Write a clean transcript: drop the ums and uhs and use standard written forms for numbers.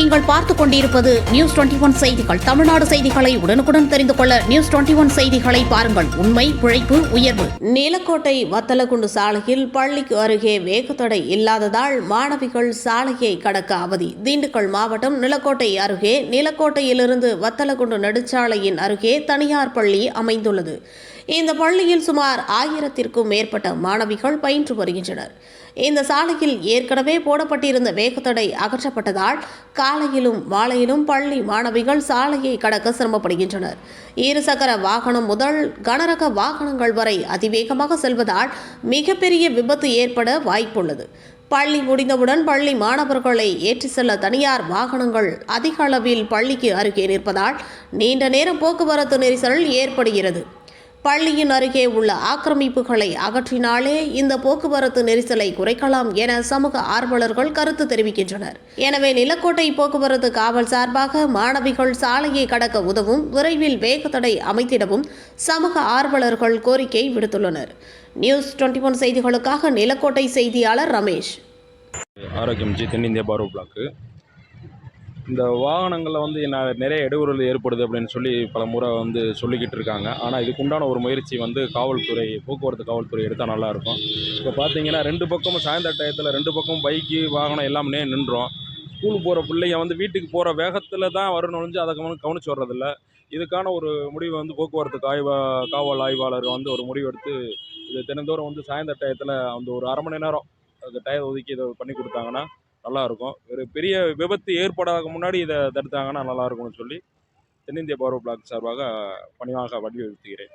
நீங்கள் பார்த்துக் கொண்டிருப்பது நியூஸ் 21 செய்திகள். தமிழ்நாடு செய்திகளை உடனுக்குடன் தெரிந்து கொள்ள நியூஸ் 21 செய்திகளை பாருங்கள். உண்மை, உழைப்பு, உயர்வு. நீலக்கோட்டை வத்தலகுண்டு சாலையில் பள்ளிக்கு அருகே வேகத்தடை இல்லாததால் மாணவிகள் சாலையை கடக்க அவதி. திண்டுக்கல் மாவட்டம் நிலக்கோட்டை அருகே நீலக்கோட்டையிலிருந்து வத்தலகுண்டு நெடுஞ்சாலையின் அருகே தனியார் பள்ளி அமைந்துள்ளது. இந்த பள்ளியில் சுமார் 1000க்கும் மேற்பட்ட மாணவிகள் பயின்று வருகின்றனர். இந்த சாலையில் ஏற்கனவே போடப்பட்டிருந்த வேகத்தடை அகற்றப்பட்டதால் காலையிலும் மாலையிலும் பள்ளி மாணவிகள் சாலையை கடக்க சிரமப்படுகின்றனர். இருசக்கர வாகனம் முதல் கனரக வாகனங்கள் வரை அதிவேகமாக செல்வதால் மிகப்பெரிய விபத்து ஏற்பட வாய்ப்புள்ளது. பள்ளி முடிந்தவுடன் பள்ளி மாணவர்களை ஏற்றி செல்ல தனியார் வாகனங்கள் அதிக அளவில் பள்ளிக்கு அருகே நிற்பதால் நீண்ட நேரம் போக்குவரத்து நெரிசல் ஏற்படுகிறது. பள்ளியின் அருகே உள்ள ஆக்கிரமிப்புகளை அகற்றினாலே இந்த போக்குவரத்து நெரிசலை குறைக்கலாம் என சமூக ஆர்வலர்கள் கருத்து தெரிவிக்கின்றனர். எனவே நிலக்கோட்டை போக்குவரத்து காவல் சார்பாக மாணவிகள் சாலையை கடக்க உதவும் விரைவில் வேகத்தடை அமைத்திடவும் சமூக ஆர்வலர்கள் கோரிக்கை விடுத்துள்ளனர். நியூஸ் 21 செய்திகளுக்காக நிலக்கோட்டை செய்தியாளர் ரமேஷ். ஆரோக்கியம் தென்னிந்திய பார்வை பிளாக்கு. இந்த வாகனங்களில் நிறைய இடையூறுகள் ஏற்படுது அப்படின்னு சொல்லி பல முறை சொல்லிக்கிட்டு இருக்காங்க. ஆனால் இதுக்குண்டான ஒரு முயற்சி காவல்துறை, போக்குவரத்து காவல்துறை எடுத்தால் நல்லாயிருக்கும். இப்போ பார்த்தீங்கன்னா 2 பக்கமும் சாயந்தர டயத்தில் 2 பக்கமும் பைக்கு வாகனம் எல்லாமே நின்றோம். ஸ்கூலுக்கு போகிற பிள்ளைங்க வீட்டுக்கு போகிற வேகத்தில் தான் வரணும் ஒழிஞ்சு அதை கவனிச்சு வர்றதில்ல. இதுக்கான ஒரு முடிவு போக்குவரத்து காவல் ஆய்வாளர் ஒரு முடிவு எடுத்து இது தினந்தோறும் சாயந்தர டயத்தில் ஒரு அரை மணி நேரம் அந்த டயம் ஒதுக்கி இதை பண்ணி கொடுத்தாங்கன்னா நல்லாயிருக்கும். ஒரு பெரிய விபத்து ஏற்படாத முன்னாடி இதை தடுத்தாங்கன்னா நல்லாயிருக்கும்னு சொல்லி தென்னிந்திய பார்வை பிளாக் சார்பாக பணிவாக வலியுறுத்துகிறேன்.